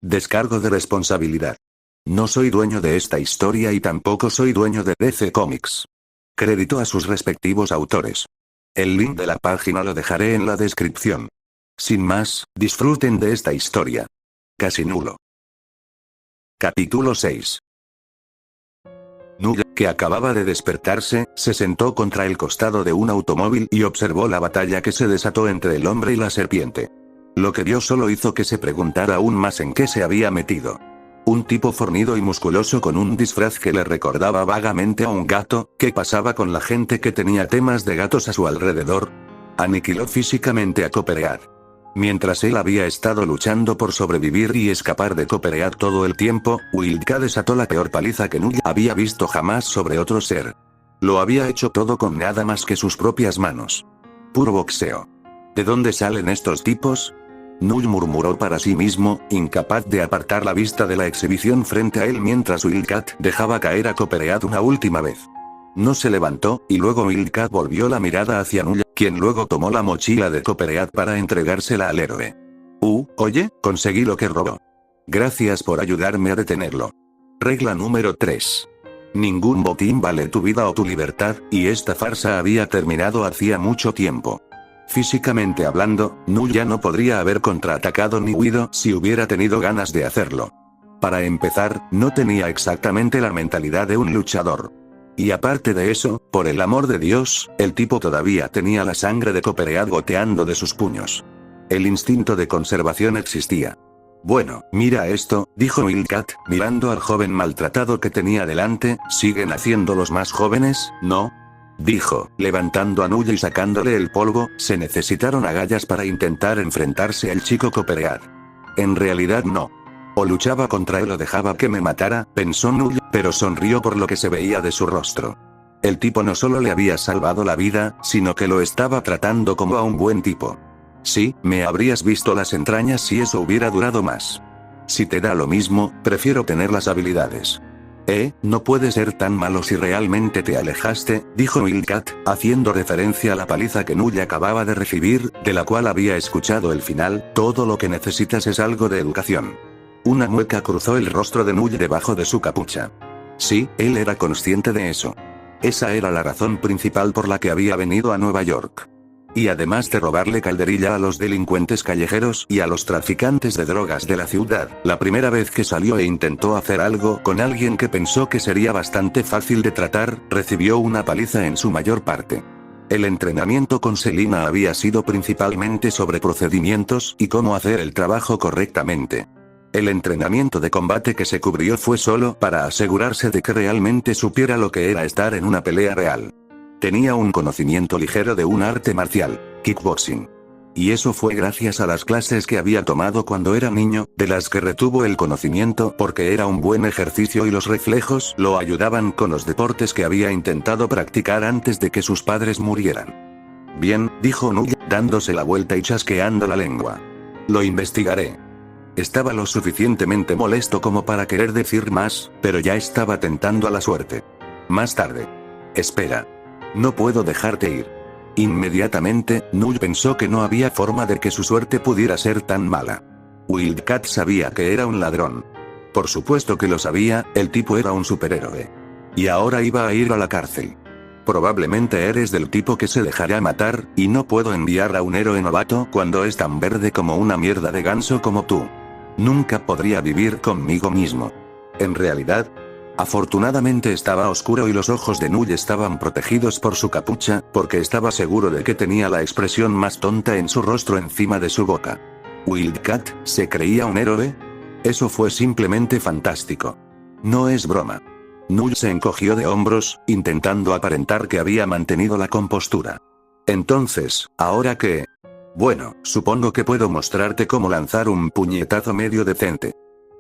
Descargo de responsabilidad. No soy dueño de esta historia y tampoco soy dueño de DC Comics. Crédito a sus respectivos autores. El link de la página lo dejaré en la descripción. Sin más, disfruten de esta historia. Casi nulo. Capítulo 6. Null, que acababa de despertarse, se sentó contra el costado de un automóvil y observó la batalla que se desató entre el hombre y la serpiente. Lo que vio solo hizo que se preguntara aún más en qué se había metido. Un tipo fornido y musculoso con un disfraz que le recordaba vagamente a un gato. ¿Qué pasaba con la gente que tenía temas de gatos a su alrededor? Aniquiló físicamente a Copperhead. Mientras él había estado luchando por sobrevivir y escapar de Copperhead todo el tiempo, Wildcat desató la peor paliza que Null había visto jamás sobre otro ser. Lo había hecho todo con nada más que sus propias manos. Puro boxeo. ¿De dónde salen estos tipos? Null murmuró para sí mismo, incapaz de apartar la vista de la exhibición frente a él mientras Wildcat dejaba caer a Copperhead una última vez. No se levantó, y luego Wildcat volvió la mirada hacia Null, quien luego tomó la mochila de Copperhead para entregársela al héroe. Oye, conseguí lo que robó. Gracias por ayudarme a detenerlo. Regla número 3. Ningún botín vale tu vida o tu libertad, y esta farsa había terminado hacía mucho tiempo. Físicamente hablando, Null ya no podría haber contraatacado ni huido si hubiera tenido ganas de hacerlo. Para empezar, no tenía exactamente la mentalidad de un luchador. Y aparte de eso, por el amor de Dios, el tipo todavía tenía la sangre de Copperhead goteando de sus puños. El instinto de conservación existía. Bueno, mira esto, dijo Wildcat, mirando al joven maltratado que tenía delante. ¿Siguen haciendo los más jóvenes, no? Dijo, levantando a Null y sacándole el polvo. Se necesitaron agallas para intentar enfrentarse al chico Copperhead. En realidad no. O luchaba contra él o dejaba que me matara, pensó Null, pero sonrió por lo que se veía de su rostro. El tipo no solo le había salvado la vida, sino que lo estaba tratando como a un buen tipo. Sí, me habrías visto las entrañas si eso hubiera durado más. Si te da lo mismo, prefiero tener las habilidades. No puede ser tan malo si realmente te alejaste, dijo Wildcat, haciendo referencia a la paliza que Null acababa de recibir, de la cual había escuchado el final. Todo lo que necesitas es algo de educación. Una mueca cruzó el rostro de Null debajo de su capucha. Sí, él era consciente de eso. Esa era la razón principal por la que había venido a Nueva York. Y además de robarle calderilla a los delincuentes callejeros y a los traficantes de drogas de la ciudad, la primera vez que salió e intentó hacer algo con alguien que pensó que sería bastante fácil de tratar, recibió una paliza en su mayor parte. El entrenamiento con Selina había sido principalmente sobre procedimientos y cómo hacer el trabajo correctamente. El entrenamiento de combate que se cubrió fue solo para asegurarse de que realmente supiera lo que era estar en una pelea real. Tenía un conocimiento ligero de un arte marcial, kickboxing. Y eso fue gracias a las clases que había tomado cuando era niño, de las que retuvo el conocimiento porque era un buen ejercicio y los reflejos lo ayudaban con los deportes que había intentado practicar antes de que sus padres murieran. Bien, dijo Null, dándose la vuelta y chasqueando la lengua. Lo investigaré. Estaba lo suficientemente molesto como para querer decir más, pero ya estaba tentando a la suerte. Más tarde. Espera. No puedo dejarte ir. Inmediatamente, Null pensó que no había forma de que su suerte pudiera ser tan mala. Wildcat sabía que era un ladrón. Por supuesto que lo sabía, el tipo era un superhéroe. Y ahora iba a ir a la cárcel. Probablemente eres del tipo que se dejará matar, y no puedo enviar a un héroe novato cuando es tan verde como una mierda de ganso como tú. Nunca podría vivir conmigo mismo. En realidad, afortunadamente estaba oscuro y los ojos de Null estaban protegidos por su capucha, porque estaba seguro de que tenía la expresión más tonta en su rostro encima de su boca. ¿Wildcat se creía un héroe? Eso fue simplemente fantástico. No es broma. Null se encogió de hombros, intentando aparentar que había mantenido la compostura. Entonces, ¿ahora qué? Bueno, supongo que puedo mostrarte cómo lanzar un puñetazo medio decente.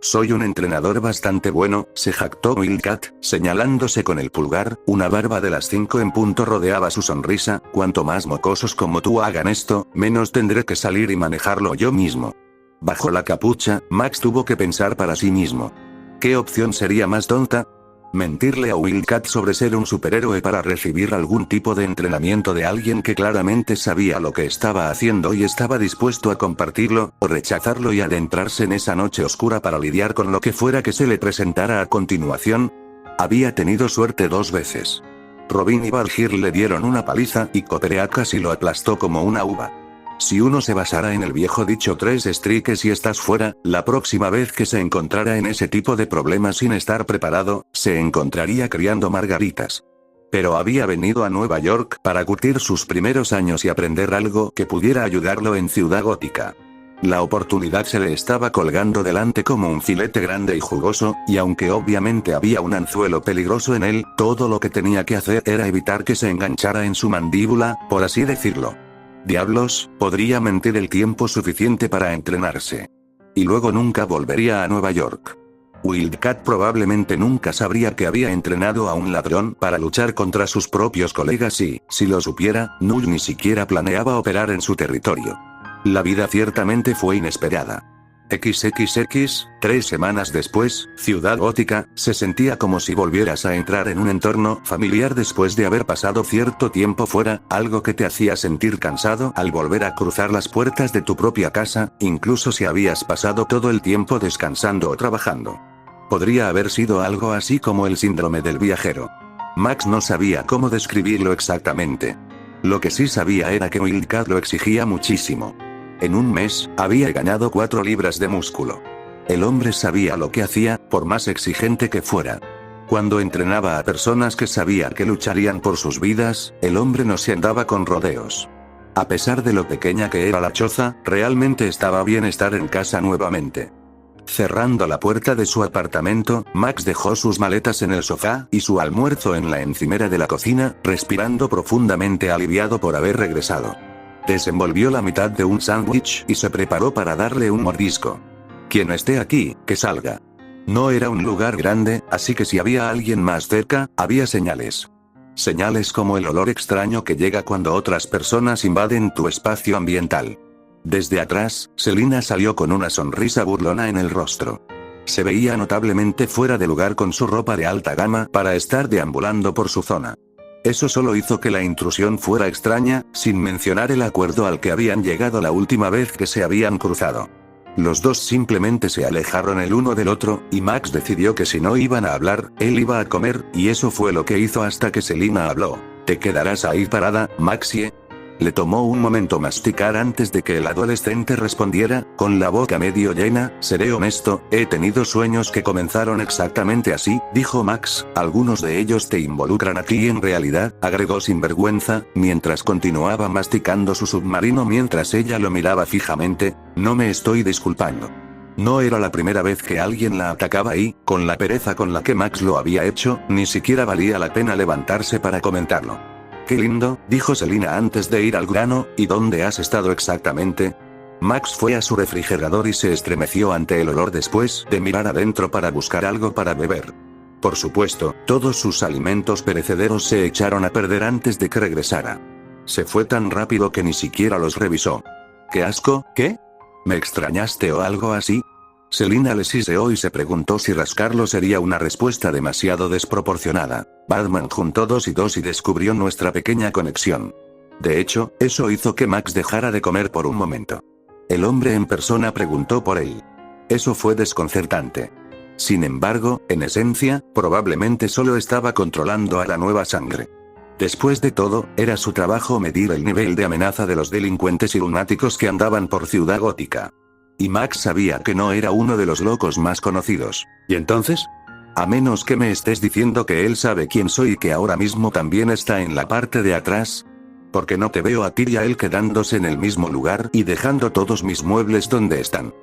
Soy un entrenador bastante bueno, se jactó Wildcat, señalándose con el pulgar. Una barba de las 5 en punto rodeaba su sonrisa. Cuanto más mocosos como tú hagan esto, menos tendré que salir y manejarlo yo mismo. Bajo la capucha, Max tuvo que pensar para sí mismo. ¿Qué opción sería más tonta? Mentirle a Wildcat sobre ser un superhéroe para recibir algún tipo de entrenamiento de alguien que claramente sabía lo que estaba haciendo y estaba dispuesto a compartirlo, o rechazarlo y adentrarse en esa noche oscura para lidiar con lo que fuera que se le presentara a continuación. Había tenido suerte 2 veces. Robin y Bargir le dieron una paliza y Copperea casi lo aplastó como una uva. Si uno se basara en el viejo dicho 3 strikes y estás fuera, la próxima vez que se encontrara en ese tipo de problemas sin estar preparado, se encontraría criando margaritas. Pero había venido a Nueva York para curtir sus primeros años y aprender algo que pudiera ayudarlo en Ciudad Gótica. La oportunidad se le estaba colgando delante como un filete grande y jugoso, y aunque obviamente había un anzuelo peligroso en él, todo lo que tenía que hacer era evitar que se enganchara en su mandíbula, por así decirlo. Diablos, podría mentir el tiempo suficiente para entrenarse. Y luego nunca volvería a Nueva York. Wildcat probablemente nunca sabría que había entrenado a un ladrón para luchar contra sus propios colegas y, si lo supiera, Null ni siquiera planeaba operar en su territorio. La vida ciertamente fue inesperada. XXX, 3 semanas después, Ciudad Gótica, se sentía como si volvieras a entrar en un entorno familiar después de haber pasado cierto tiempo fuera, algo que te hacía sentir cansado al volver a cruzar las puertas de tu propia casa, incluso si habías pasado todo el tiempo descansando o trabajando. Podría haber sido algo así como el síndrome del viajero. Max no sabía cómo describirlo exactamente. Lo que sí sabía era que Wildcat lo exigía muchísimo. En un mes, había ganado 4 libras de músculo. El hombre sabía lo que hacía, por más exigente que fuera. Cuando entrenaba a personas que sabía que lucharían por sus vidas, el hombre no se andaba con rodeos. A pesar de lo pequeña que era la choza, realmente estaba bien estar en casa nuevamente. Cerrando la puerta de su apartamento, Max dejó sus maletas en el sofá y su almuerzo en la encimera de la cocina, respirando profundamente aliviado por haber regresado. Desenvolvió la mitad de un sándwich y se preparó para darle un mordisco. Quien esté aquí, que salga. No era un lugar grande, así que si había alguien más cerca, había señales. Señales como el olor extraño que llega cuando otras personas invaden tu espacio ambiental. Desde atrás, Selina salió con una sonrisa burlona en el rostro. Se veía notablemente fuera de lugar con su ropa de alta gama para estar deambulando por su zona. Eso solo hizo que la intrusión fuera extraña, sin mencionar el acuerdo al que habían llegado la última vez que se habían cruzado. Los dos simplemente se alejaron el uno del otro, y Max decidió que si no iban a hablar, él iba a comer, y eso fue lo que hizo hasta que Selina habló. ¿Te quedarás ahí parada, Maxie? Le tomó un momento masticar antes de que el adolescente respondiera, con la boca medio llena. Seré honesto, he tenido sueños que comenzaron exactamente así, dijo Max, algunos de ellos te involucran a ti en realidad, agregó sin vergüenza, mientras continuaba masticando su submarino mientras ella lo miraba fijamente. No me estoy disculpando. No era la primera vez que alguien la atacaba y, con la pereza con la que Max lo había hecho, ni siquiera valía la pena levantarse para comentarlo. Qué lindo, dijo Selina antes de ir al grano, ¿y dónde has estado exactamente? Max fue a su refrigerador y se estremeció ante el olor después de mirar adentro para buscar algo para beber. Por supuesto, todos sus alimentos perecederos se echaron a perder antes de que regresara. Se fue tan rápido que ni siquiera los revisó. ¡Qué asco! ¿Qué? ¿Me extrañaste o algo así? Selina le siseó y se preguntó si rascarlo sería una respuesta demasiado desproporcionada. Batman juntó 2 y 2 y descubrió nuestra pequeña conexión. De hecho, eso hizo que Max dejara de comer por un momento. El hombre en persona preguntó por él. Eso fue desconcertante. Sin embargo, en esencia, probablemente solo estaba controlando a la nueva sangre. Después de todo, era su trabajo medir el nivel de amenaza de los delincuentes y lunáticos que andaban por Ciudad Gótica. Y Max sabía que no era uno de los locos más conocidos. ¿Y entonces? A menos que me estés diciendo que él sabe quién soy y que ahora mismo también está en la parte de atrás. Porque no te veo a ti y a él quedándose en el mismo lugar y dejando todos mis muebles donde están.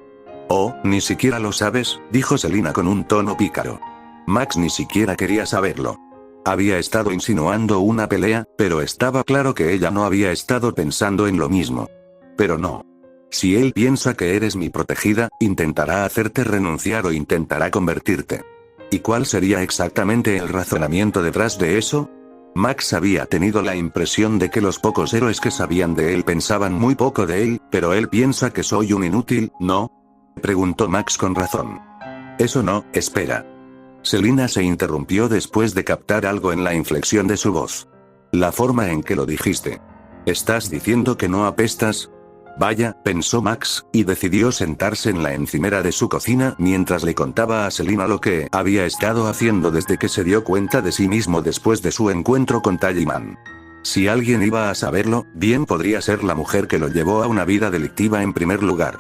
Oh, ni siquiera lo sabes, dijo Selina con un tono pícaro. Max ni siquiera quería saberlo. Había estado insinuando una pelea, pero estaba claro que ella no había estado pensando en lo mismo. Pero no. Si él piensa que eres mi protegida, intentará hacerte renunciar o intentará convertirte. ¿Y cuál sería exactamente el razonamiento detrás de eso? Max había tenido la impresión de que los pocos héroes que sabían de él pensaban muy poco de él, pero él piensa que soy un inútil, ¿no? Preguntó Max con razón. Eso no, espera. Selina se interrumpió después de captar algo en la inflexión de su voz. La forma en que lo dijiste. ¿Estás diciendo que no apestas? Vaya, pensó Max, y decidió sentarse en la encimera de su cocina mientras le contaba a Selina lo que había estado haciendo desde que se dio cuenta de sí mismo después de su encuentro con Tallyman. Si alguien iba a saberlo, bien podría ser la mujer que lo llevó a una vida delictiva en primer lugar.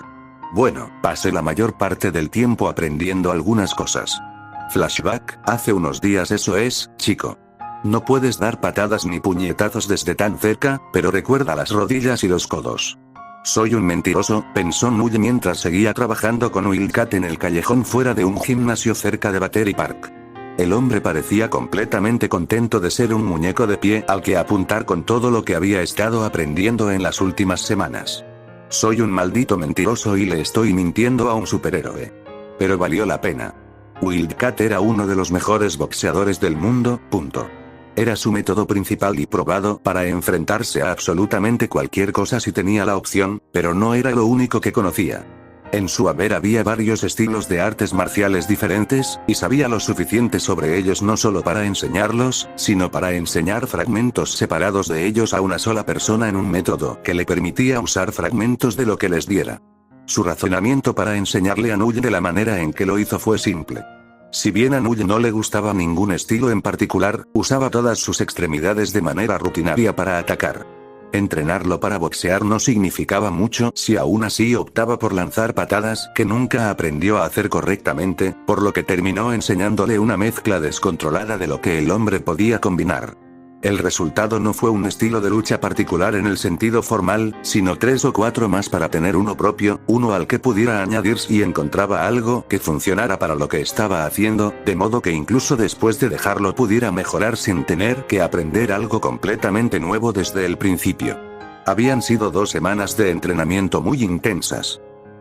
Bueno, pasé la mayor parte del tiempo aprendiendo algunas cosas. Flashback, hace unos días eso es, chico. No puedes dar patadas ni puñetazos desde tan cerca, pero recuerda las rodillas y los codos. Soy un mentiroso, pensó Null mientras seguía trabajando con Wildcat en el callejón fuera de un gimnasio cerca de Battery Park. El hombre parecía completamente contento de ser un muñeco de pie al que apuntar con todo lo que había estado aprendiendo en las últimas semanas. Soy un maldito mentiroso y le estoy mintiendo a un superhéroe. Pero valió la pena. Wildcat era uno de los mejores boxeadores del mundo, punto. Era su método principal y probado para enfrentarse a absolutamente cualquier cosa si tenía la opción, pero no era lo único que conocía. En su haber había varios estilos de artes marciales diferentes, y sabía lo suficiente sobre ellos no solo para enseñarlos, sino para enseñar fragmentos separados de ellos a una sola persona en un método que le permitía usar fragmentos de lo que les diera. Su razonamiento para enseñarle a Null de la manera en que lo hizo fue simple. Si bien a Null no le gustaba ningún estilo en particular, usaba todas sus extremidades de manera rutinaria para atacar. Entrenarlo para boxear no significaba mucho si aún así optaba por lanzar patadas que nunca aprendió a hacer correctamente, por lo que terminó enseñándole una mezcla descontrolada de lo que el hombre podía combinar. El resultado no fue un estilo de lucha particular en el sentido formal, sino 3 o 4 más para tener uno propio, uno al que pudiera añadir si encontraba algo que funcionara para lo que estaba haciendo, de modo que incluso después de dejarlo pudiera mejorar sin tener que aprender algo completamente nuevo desde el principio. Habían sido 2 semanas de entrenamiento muy intensas.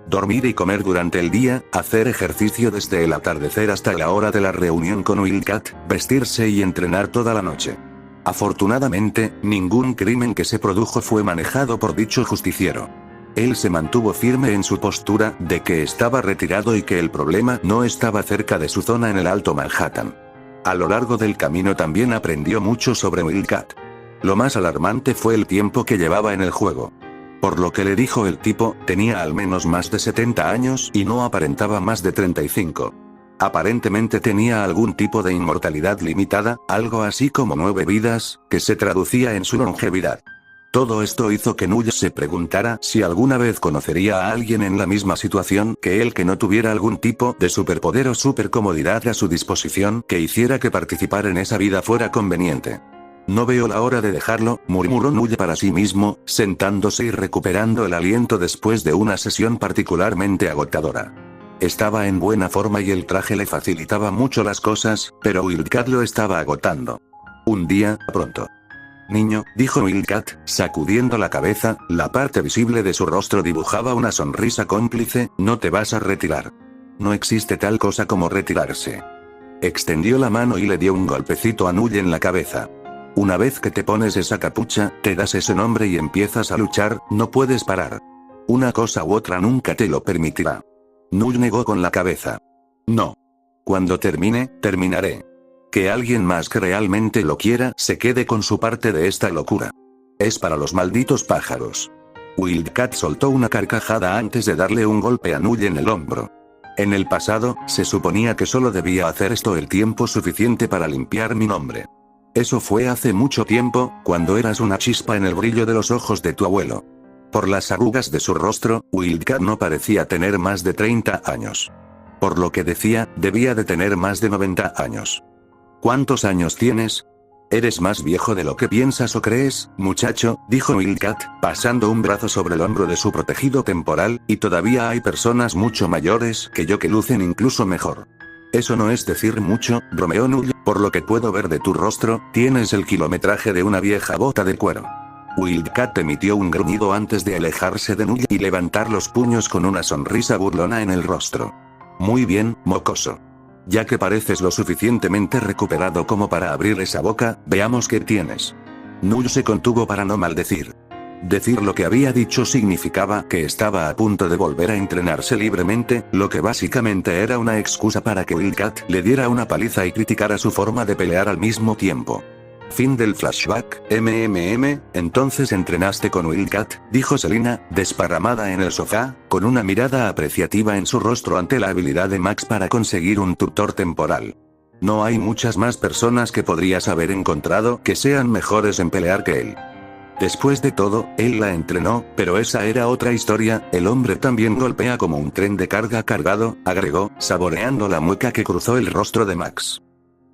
Dormir y comer durante el día, hacer ejercicio desde el atardecer hasta la hora de la reunión con Wildcat, vestirse y entrenar toda la noche. Afortunadamente, ningún crimen que se produjo fue manejado por dicho justiciero. Él se mantuvo firme en su postura de que estaba retirado y que el problema no estaba cerca de su zona en el Alto Manhattan. A lo largo del camino también aprendió mucho sobre Wildcat. Lo más alarmante fue el tiempo que llevaba en el juego. Por lo que le dijo el tipo, tenía al menos más de 70 años y no aparentaba más de 35. Aparentemente tenía algún tipo de inmortalidad limitada, algo así como 9 vidas, que se traducía en su longevidad. Todo esto hizo que Null se preguntara si alguna vez conocería a alguien en la misma situación que él que no tuviera algún tipo de superpoder o supercomodidad a su disposición que hiciera que participar en esa vida fuera conveniente. No veo la hora de dejarlo, murmuró Null para sí mismo, sentándose y recuperando el aliento después de una sesión particularmente agotadora. Estaba en buena forma y el traje le facilitaba mucho las cosas, pero Wildcat lo estaba agotando. Un día, pronto. Niño, dijo Wildcat, sacudiendo la cabeza, la parte visible de su rostro dibujaba una sonrisa cómplice, no te vas a retirar. No existe tal cosa como retirarse. Extendió la mano y le dio un golpecito a Null en la cabeza. Una vez que te pones esa capucha, te das ese nombre y empiezas a luchar, no puedes parar. Una cosa u otra nunca te lo permitirá. Null negó con la cabeza. No. Cuando termine, terminaré. Que alguien más que realmente lo quiera se quede con su parte de esta locura. Es para los malditos pájaros. Wildcat soltó una carcajada antes de darle un golpe a Null en el hombro. En el pasado, se suponía que solo debía hacer esto el tiempo suficiente para limpiar mi nombre. Eso fue hace mucho tiempo, cuando eras una chispa en el brillo de los ojos de tu abuelo. Por las arrugas de su rostro, Wildcat no parecía tener más de 30 años. Por lo que decía, debía de tener más de 90 años. ¿Cuántos años tienes? Eres más viejo de lo que piensas o crees, muchacho, dijo Wildcat, pasando un brazo sobre el hombro de su protegido temporal, y todavía hay personas mucho mayores que yo que lucen incluso mejor. Eso no es decir mucho, bromeó Null, por lo que puedo ver de tu rostro, tienes el kilometraje de una vieja bota de cuero. Wildcat emitió un gruñido antes de alejarse de Null y levantar los puños con una sonrisa burlona en el rostro. Muy bien, mocoso. Ya que pareces lo suficientemente recuperado como para abrir esa boca, veamos qué tienes. Null se contuvo para no maldecir. Decir lo que había dicho significaba que estaba a punto de volver a entrenarse libremente, lo que básicamente era una excusa para que Wildcat le diera una paliza y criticara su forma de pelear al mismo tiempo. Fin del flashback. Entonces entrenaste con Wildcat, dijo Selina, desparramada en el sofá, con una mirada apreciativa en su rostro ante la habilidad de Max para conseguir un tutor temporal. No hay muchas más personas que podrías haber encontrado que sean mejores en pelear que él. Después de todo, él la entrenó, pero esa era otra historia, el hombre también golpea como un tren de carga cargado, agregó, saboreando la mueca que cruzó el rostro de Max.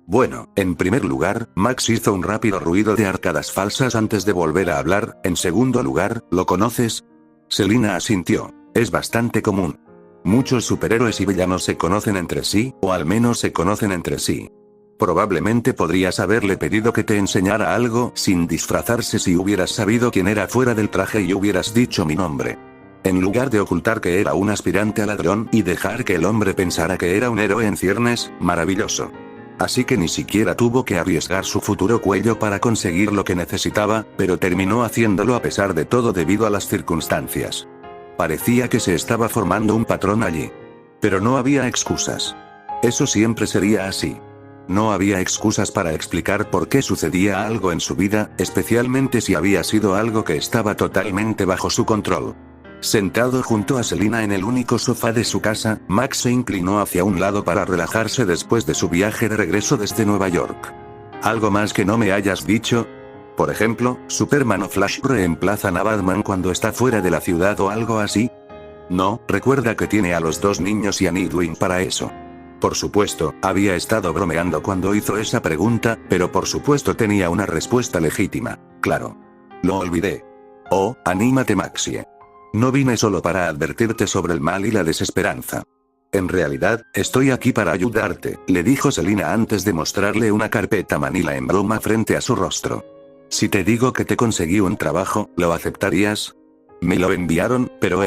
Bueno, en primer lugar, Max hizo un rápido ruido de arcadas falsas antes de volver a hablar, en segundo lugar, ¿lo conoces? Selina asintió, es bastante común. Muchos superhéroes y villanos se conocen entre sí, o al menos se conocen entre sí. Probablemente podrías haberle pedido que te enseñara algo sin disfrazarse si hubieras sabido quién era fuera del traje y hubieras dicho mi nombre. En lugar de ocultar que era un aspirante a ladrón y dejar que el hombre pensara que era un héroe en ciernes, maravilloso. Así que ni siquiera tuvo que arriesgar su futuro cuello para conseguir lo que necesitaba, pero terminó haciéndolo a pesar de todo debido a las circunstancias. Parecía que se estaba formando un patrón allí. Pero no había excusas. Eso siempre sería así. No había excusas para explicar por qué sucedía algo en su vida, especialmente si había sido algo que estaba totalmente bajo su control. Sentado junto a Selina en el único sofá de su casa, Max se inclinó hacia un lado para relajarse después de su viaje de regreso desde Nueva York. ¿Algo más que no me hayas dicho? Por ejemplo, ¿Superman o Flash reemplazan a Batman cuando está fuera de la ciudad o algo así? No, recuerda que tiene a los dos niños y a Nightwing para eso. Por supuesto, había estado bromeando cuando hizo esa pregunta, pero por supuesto tenía una respuesta legítima. Claro. Lo olvidé. Oh, anímate Maxie. No vine solo para advertirte sobre el mal y la desesperanza. En realidad, estoy aquí para ayudarte, le dijo Selina antes de mostrarle una carpeta manila en broma frente a su rostro. Si te digo que te conseguí un trabajo, ¿lo aceptarías? Me lo enviaron, pero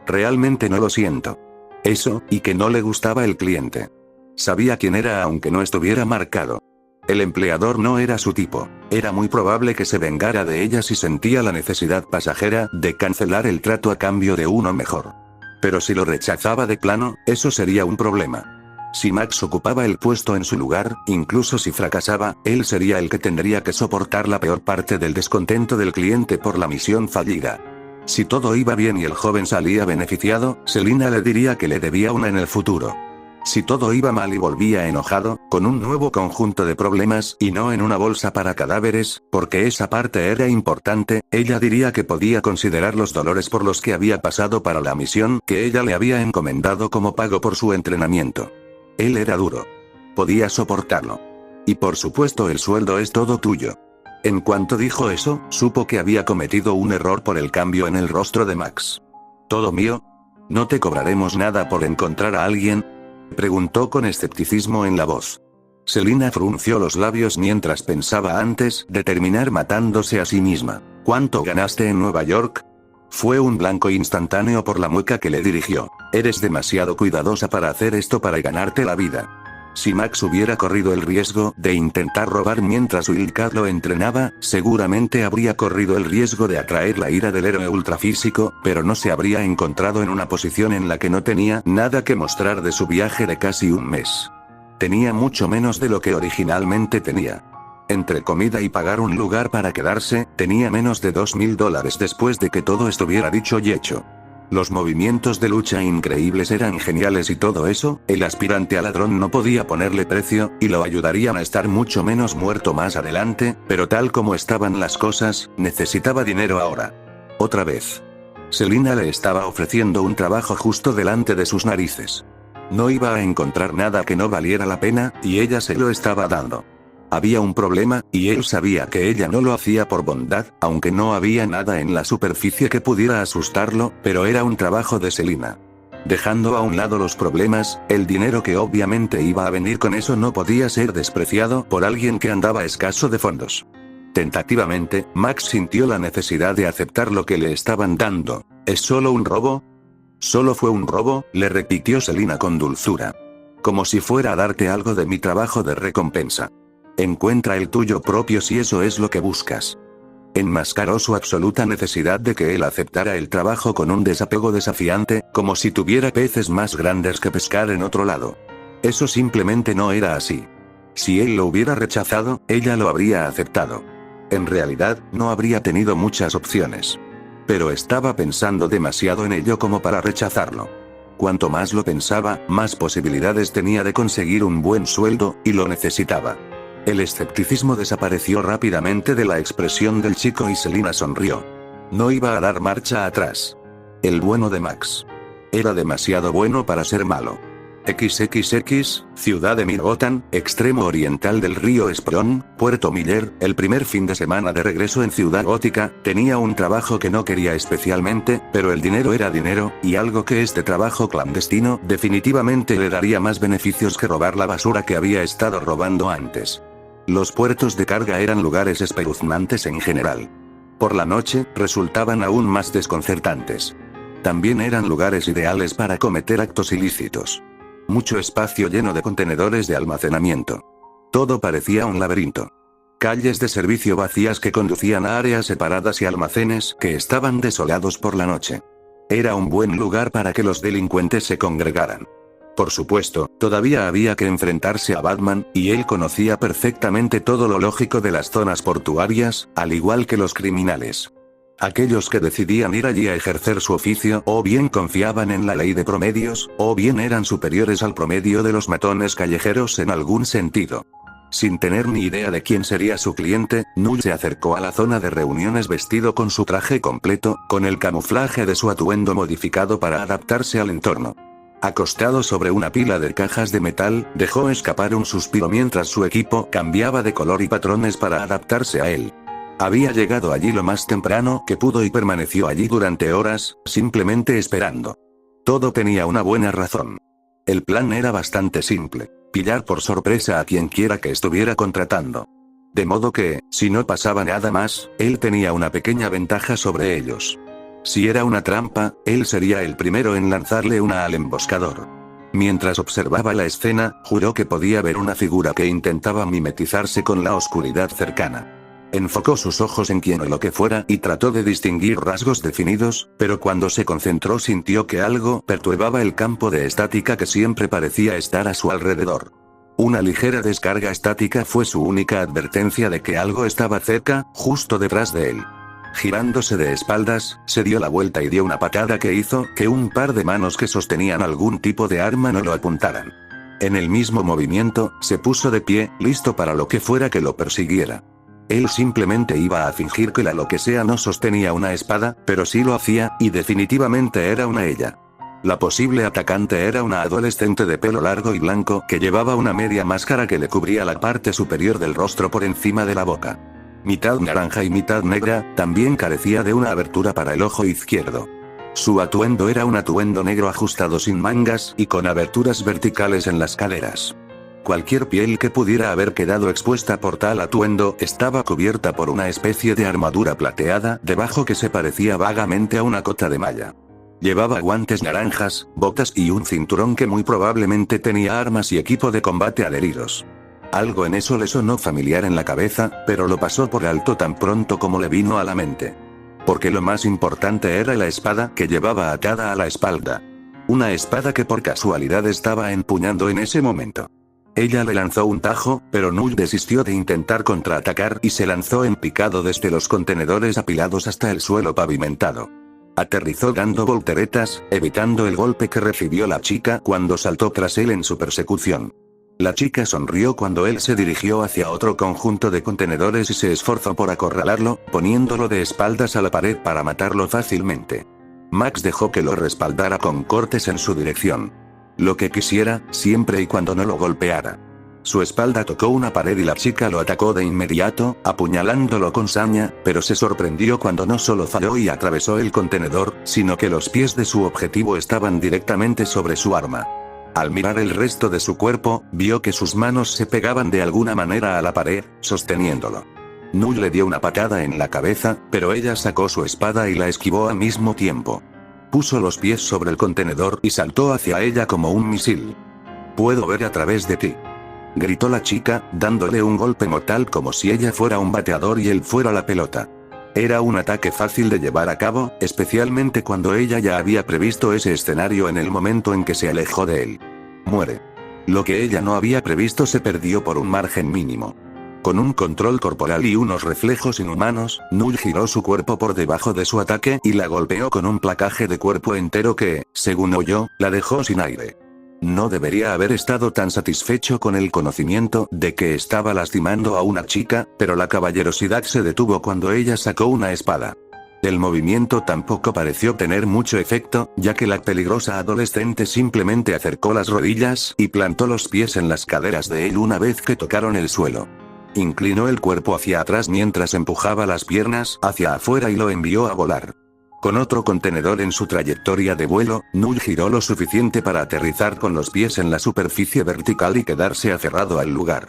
realmente no lo siento. Eso, y que no le gustaba el cliente. Sabía quién era aunque no estuviera marcado. El empleador no era su tipo. Era muy probable que se vengara de ella si sentía la necesidad pasajera de cancelar el trato a cambio de uno mejor. Pero si lo rechazaba de plano, eso sería un problema. Si Max ocupaba el puesto en su lugar, incluso si fracasaba, él sería el que tendría que soportar la peor parte del descontento del cliente por la misión fallida. Si todo iba bien y el joven salía beneficiado, Selina le diría que le debía una en el futuro. Si todo iba mal y volvía enojado, con un nuevo conjunto de problemas y no en una bolsa para cadáveres, porque esa parte era importante, ella diría que podía considerar los dolores por los que había pasado para la misión que ella le había encomendado como pago por su entrenamiento. Él era duro. Podía soportarlo. Y por supuesto el sueldo es todo tuyo. En cuanto dijo eso, supo que había cometido un error por el cambio en el rostro de Max. ¿Todo mío? ¿No te cobraremos nada por encontrar a alguien? Preguntó con escepticismo en la voz. Selina frunció los labios mientras pensaba antes de terminar matándose a sí misma. ¿Cuánto ganaste en Nueva York? Fue un blanco instantáneo por la mueca que le dirigió. Eres demasiado cuidadosa para hacer esto para ganarte la vida. Si Max hubiera corrido el riesgo de intentar robar mientras Wildcat lo entrenaba, seguramente habría corrido el riesgo de atraer la ira del héroe ultrafísico, pero no se habría encontrado en una posición en la que no tenía nada que mostrar de su viaje de casi un mes. Tenía mucho menos de lo que originalmente tenía. Entre comida y pagar un lugar para quedarse, tenía menos de $2.000 después de que todo estuviera dicho y hecho. Los movimientos de lucha increíbles eran geniales y todo eso, el aspirante a ladrón no podía ponerle precio, y lo ayudarían a estar mucho menos muerto más adelante, pero tal como estaban las cosas, necesitaba dinero ahora. Otra vez. Selina le estaba ofreciendo un trabajo justo delante de sus narices. No iba a encontrar nada que no valiera la pena, y ella se lo estaba dando. Había un problema, y él sabía que ella no lo hacía por bondad, aunque no había nada en la superficie que pudiera asustarlo, pero era un trabajo de Selina. Dejando a un lado los problemas, el dinero que obviamente iba a venir con eso no podía ser despreciado por alguien que andaba escaso de fondos. Tentativamente, Max sintió la necesidad de aceptar lo que le estaban dando. ¿Es solo un robo? Solo fue un robo, le repitió Selina con dulzura. Como si fuera a darte algo de mi trabajo de recompensa. Encuentra el tuyo propio si eso es lo que buscas. Enmascaró su absoluta necesidad de que él aceptara el trabajo con un desapego desafiante, como si tuviera peces más grandes que pescar en otro lado. Eso simplemente no era así. Si él lo hubiera rechazado, ella lo habría aceptado. En realidad, no habría tenido muchas opciones. Pero estaba pensando demasiado en ello como para rechazarlo. Cuanto más lo pensaba, más posibilidades tenía de conseguir un buen sueldo, y lo necesitaba. El escepticismo desapareció rápidamente de la expresión del chico y Selina sonrió. No iba a dar marcha atrás. El bueno de Max. Era demasiado bueno para ser malo. XXX, ciudad de Midgotan, extremo oriental del río Esperón, Puerto Miller, el primer fin de semana de regreso en Ciudad Gótica, tenía un trabajo que no quería especialmente, pero el dinero era dinero, y algo que este trabajo clandestino definitivamente le daría más beneficios que robar la basura que había estado robando antes. Los puertos de carga eran lugares espeluznantes en general. Por la noche, resultaban aún más desconcertantes. También eran lugares ideales para cometer actos ilícitos. Mucho espacio lleno de contenedores de almacenamiento. Todo parecía un laberinto. Calles de servicio vacías que conducían a áreas separadas y almacenes que estaban desolados por la noche. Era un buen lugar para que los delincuentes se congregaran. Por supuesto, todavía había que enfrentarse a Batman, y él conocía perfectamente todo lo lógico de las zonas portuarias, al igual que los criminales. Aquellos que decidían ir allí a ejercer su oficio o bien confiaban en la ley de promedios, o bien eran superiores al promedio de los matones callejeros en algún sentido. Sin tener ni idea de quién sería su cliente, Null se acercó a la zona de reuniones vestido con su traje completo, con el camuflaje de su atuendo modificado para adaptarse al entorno. Acostado sobre una pila de cajas de metal, dejó escapar un suspiro mientras su equipo cambiaba de color y patrones para adaptarse a él. Había llegado allí lo más temprano que pudo y permaneció allí durante horas, simplemente esperando. Todo tenía una buena razón. El plan era bastante simple: pillar por sorpresa a quien quiera que estuviera contratando. De modo que, si no pasaba nada más, él tenía una pequeña ventaja sobre ellos. Si era una trampa, él sería el primero en lanzarle una al emboscador. Mientras observaba la escena, juró que podía ver una figura que intentaba mimetizarse con la oscuridad cercana. Enfocó sus ojos en quien o lo que fuera y trató de distinguir rasgos definidos, pero cuando se concentró sintió que algo perturbaba el campo de estática que siempre parecía estar a su alrededor. Una ligera descarga estática fue su única advertencia de que algo estaba cerca, justo detrás de él. Girándose de espaldas, se dio la vuelta y dio una patada que hizo que un par de manos que sostenían algún tipo de arma no lo apuntaran. En el mismo movimiento, se puso de pie, listo para lo que fuera que lo persiguiera. Él simplemente iba a fingir que la lo que sea no sostenía una espada, pero sí lo hacía, y definitivamente era una ella. La posible atacante era una adolescente de pelo largo y blanco que llevaba una media máscara que le cubría la parte superior del rostro por encima de la boca. Mitad naranja y mitad negra, también carecía de una abertura para el ojo izquierdo. Su atuendo era un atuendo negro ajustado sin mangas y con aberturas verticales en las caderas. Cualquier piel que pudiera haber quedado expuesta por tal atuendo estaba cubierta por una especie de armadura plateada debajo que se parecía vagamente a una cota de malla. Llevaba guantes naranjas, botas y un cinturón que muy probablemente tenía armas y equipo de combate adheridos. Algo en eso le sonó familiar en la cabeza, pero lo pasó por alto tan pronto como le vino a la mente. Porque lo más importante era la espada que llevaba atada a la espalda. Una espada que por casualidad estaba empuñando en ese momento. Ella le lanzó un tajo, pero Null desistió de intentar contraatacar y se lanzó en picado desde los contenedores apilados hasta el suelo pavimentado. Aterrizó dando volteretas, evitando el golpe que recibió la chica cuando saltó tras él en su persecución. La chica sonrió cuando él se dirigió hacia otro conjunto de contenedores y se esforzó por acorralarlo, poniéndolo de espaldas a la pared para matarlo fácilmente. Max dejó que lo respaldara con cortes en su dirección. Lo que quisiera, siempre y cuando no lo golpeara. Su espalda tocó una pared y la chica lo atacó de inmediato, apuñalándolo con saña, pero se sorprendió cuando no solo falló y atravesó el contenedor, sino que los pies de su objetivo estaban directamente sobre su arma. Al mirar el resto de su cuerpo, vio que sus manos se pegaban de alguna manera a la pared, sosteniéndolo. Null le dio una patada en la cabeza, pero ella sacó su espada y la esquivó al mismo tiempo. Puso los pies sobre el contenedor y saltó hacia ella como un misil. «Puedo ver a través de ti», gritó la chica, dándole un golpe mortal como si ella fuera un bateador y él fuera la pelota. Era un ataque fácil de llevar a cabo, especialmente cuando ella ya había previsto ese escenario en el momento en que se alejó de él. Muere. Lo que ella no había previsto se perdió por un margen mínimo. Con un control corporal y unos reflejos inhumanos, Null giró su cuerpo por debajo de su ataque y la golpeó con un placaje de cuerpo entero que, según oyó, la dejó sin aire. No debería haber estado tan satisfecho con el conocimiento de que estaba lastimando a una chica, pero la caballerosidad se detuvo cuando ella sacó una espada. El movimiento tampoco pareció tener mucho efecto, ya que la peligrosa adolescente simplemente acercó las rodillas y plantó los pies en las caderas de él una vez que tocaron el suelo. Inclinó el cuerpo hacia atrás mientras empujaba las piernas hacia afuera y lo envió a volar. Con otro contenedor en su trayectoria de vuelo, Null giró lo suficiente para aterrizar con los pies en la superficie vertical y quedarse aferrado al lugar.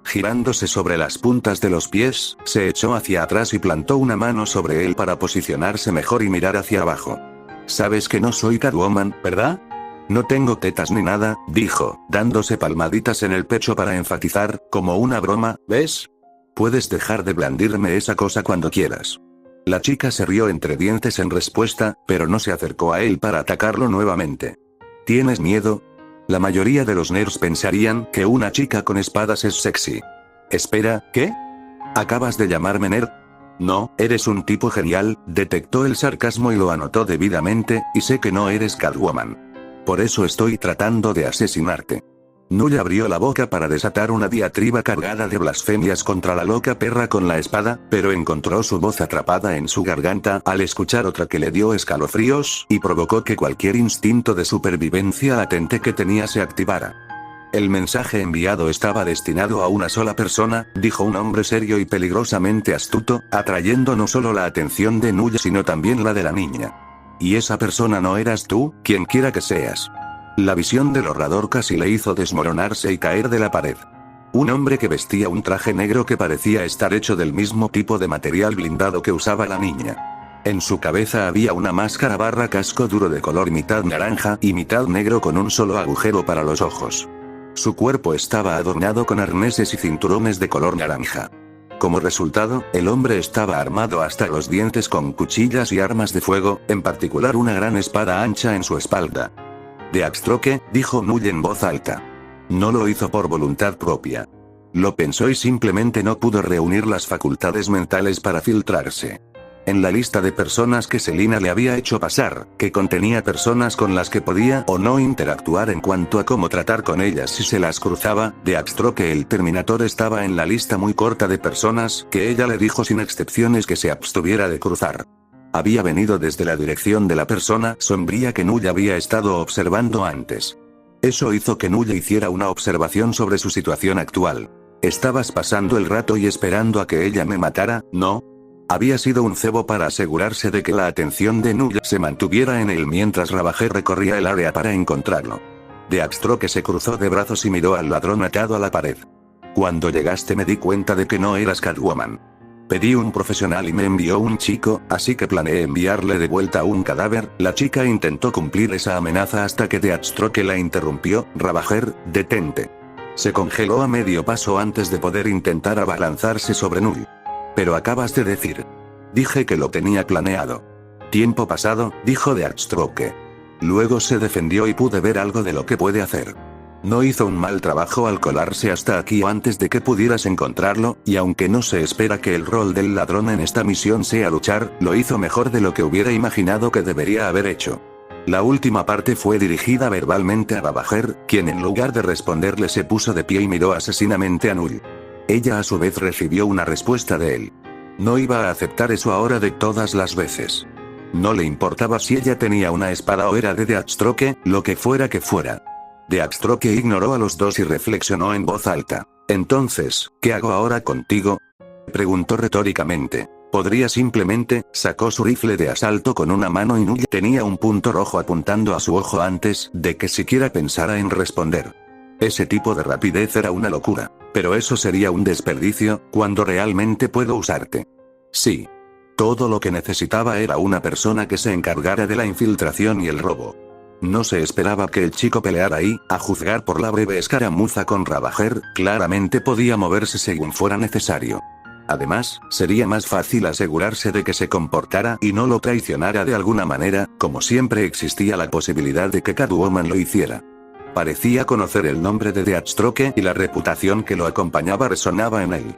Girándose sobre las puntas de los pies, se echó hacia atrás y plantó una mano sobre él para posicionarse mejor y mirar hacia abajo. «Sabes que no soy Catwoman, ¿verdad?» «No tengo tetas ni nada», dijo, dándose palmaditas en el pecho para enfatizar, como una broma, ¿ves? «Puedes dejar de blandirme esa cosa cuando quieras». La chica se rió entre dientes en respuesta, pero no se acercó a él para atacarlo nuevamente. ¿Tienes miedo? La mayoría de los nerds pensarían que una chica con espadas es sexy. Espera, ¿qué? ¿Acabas de llamarme nerd? No, eres un tipo genial, detectó el sarcasmo y lo anotó debidamente, y sé que no eres Catwoman. Por eso estoy tratando de asesinarte. Null abrió la boca para desatar una diatriba cargada de blasfemias contra la loca perra con la espada, pero encontró su voz atrapada en su garganta al escuchar otra que le dio escalofríos y provocó que cualquier instinto de supervivencia latente que tenía se activara. El mensaje enviado estaba destinado a una sola persona, dijo un hombre serio y peligrosamente astuto, atrayendo no solo la atención de Null sino también la de la niña. Y esa persona no eras tú, quien quiera que seas. La visión del orador casi le hizo desmoronarse y caer de la pared. Un hombre que vestía un traje negro que parecía estar hecho del mismo tipo de material blindado que usaba la niña. En su cabeza había una máscara barra casco duro de color mitad naranja y mitad negro con un solo agujero para los ojos. Su cuerpo estaba adornado con arneses y cinturones de color naranja. Como resultado, el hombre estaba armado hasta los dientes con cuchillas y armas de fuego, en particular una gran espada ancha en su espalda. «Deathstroke», dijo Null en voz alta. No lo hizo por voluntad propia. Lo pensó y simplemente no pudo reunir las facultades mentales para filtrarse. En la lista de personas que Selina le había hecho pasar, que contenía personas con las que podía o no interactuar en cuanto a cómo tratar con ellas si se las cruzaba, Deathstroke el Terminator estaba en la lista muy corta de personas que ella le dijo sin excepciones que se abstuviera de cruzar. Había venido desde la dirección de la persona sombría que Null había estado observando antes. Eso hizo que Null hiciera una observación sobre su situación actual. «Estabas pasando el rato y esperando a que ella me matara, ¿no?» Había sido un cebo para asegurarse de que la atención de Null se mantuviera en él mientras Ravager recorría el área para encontrarlo. Deathstroke se cruzó de brazos y miró al ladrón atado a la pared. «Cuando llegaste me di cuenta de que no eras Catwoman. Pedí un profesional y me envió un chico, así que planeé enviarle de vuelta un cadáver». La chica intentó cumplir esa amenaza hasta que Deathstroke la interrumpió. «Ravager, detente». Se congeló a medio paso antes de poder intentar abalanzarse sobre Null. «Pero acabas de decir». «Dije que lo tenía planeado». «Tiempo pasado», dijo Deathstroke. Luego se defendió y pude ver algo de lo que puede hacer. No hizo un mal trabajo al colarse hasta aquí antes de que pudieras encontrarlo, y aunque no se espera que el rol del ladrón en esta misión sea luchar, lo hizo mejor de lo que hubiera imaginado que debería haber hecho. La última parte fue dirigida verbalmente a Ravager, quien en lugar de responderle se puso de pie y miró asesinamente a Null. Ella a su vez recibió una respuesta de él. No iba a aceptar eso ahora de todas las veces. No le importaba si ella tenía una espada o era de Deathstroke, lo que fuera que fuera. Deathstroke ignoró a los dos y reflexionó en voz alta. «Entonces, ¿qué hago ahora contigo?», preguntó retóricamente. «Podría simplemente», sacó su rifle de asalto con una mano y Null tenía un punto rojo apuntando a su ojo antes de que siquiera pensara en responder. Ese tipo de rapidez era una locura. Pero eso sería un desperdicio, cuando realmente puedo usarte. Sí. Todo lo que necesitaba era una persona que se encargara de la infiltración y el robo. No se esperaba que el chico peleara y, a juzgar por la breve escaramuza con Ravager, claramente podía moverse según fuera necesario. Además, sería más fácil asegurarse de que se comportara y no lo traicionara de alguna manera, como siempre existía la posibilidad de que Catwoman lo hiciera. Parecía conocer el nombre de Deathstroke y la reputación que lo acompañaba resonaba en él.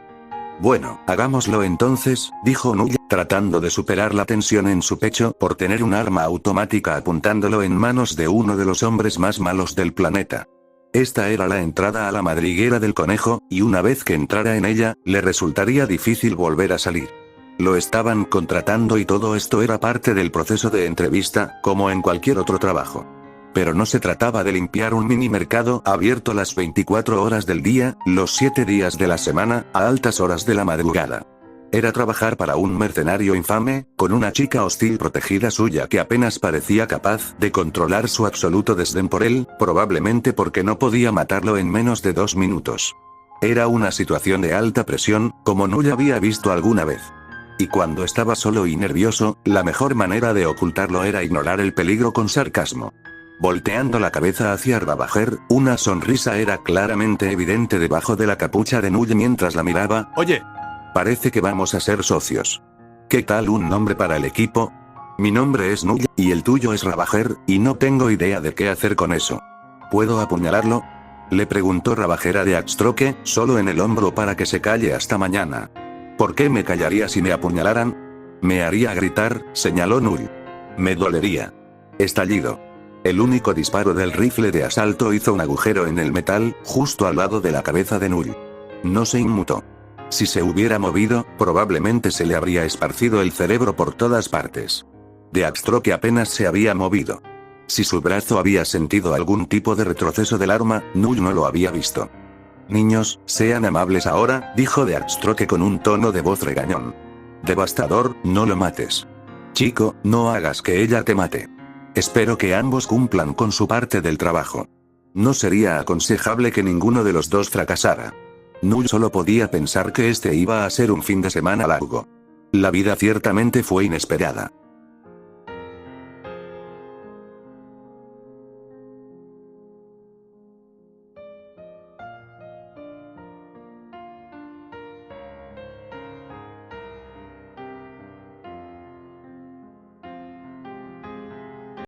Bueno, hagámoslo entonces, dijo Null, tratando de superar la tensión en su pecho por tener un arma automática apuntándolo en manos de uno de los hombres más malos del planeta. Esta era la entrada a la madriguera del conejo, y una vez que entrara en ella, le resultaría difícil volver a salir. Lo estaban contratando y todo esto era parte del proceso de entrevista, como en cualquier otro trabajo. Pero no se trataba de limpiar un mini mercado abierto las 24 horas del día, los 7 días de la semana, a altas horas de la madrugada. Era trabajar para un mercenario infame, con una chica hostil protegida suya que apenas parecía capaz de controlar su absoluto desdén por él, probablemente porque no podía matarlo en menos de 2 minutos. Era una situación de alta presión, como no ya había visto alguna vez. Y cuando estaba solo y nervioso, la mejor manera de ocultarlo era ignorar el peligro con sarcasmo. Volteando la cabeza hacia Ravager, una sonrisa era claramente evidente debajo de la capucha de Null mientras la miraba. Oye. Parece que vamos a ser socios. ¿Qué tal un nombre para el equipo? Mi nombre es Null, y el tuyo es Ravager, y no tengo idea de qué hacer con eso. ¿Puedo apuñalarlo? Le preguntó Ravager a Deathstroke, solo en el hombro para que se calle hasta mañana. ¿Por qué me callaría si me apuñalaran? Me haría gritar, señaló Null. Me dolería. Estallido. El único disparo del rifle de asalto hizo un agujero en el metal, justo al lado de la cabeza de Null. No se inmutó. Si se hubiera movido, probablemente se le habría esparcido el cerebro por todas partes. Deathstroke apenas se había movido. Si su brazo había sentido algún tipo de retroceso del arma, Null no lo había visto. Niños, sean amables ahora, dijo Deathstroke con un tono de voz regañón. Devastador, no lo mates. Chico, no hagas que ella te mate. Espero que ambos cumplan con su parte del trabajo. No sería aconsejable que ninguno de los dos fracasara. Null solo podía pensar que este iba a ser un fin de semana largo. La vida ciertamente fue inesperada.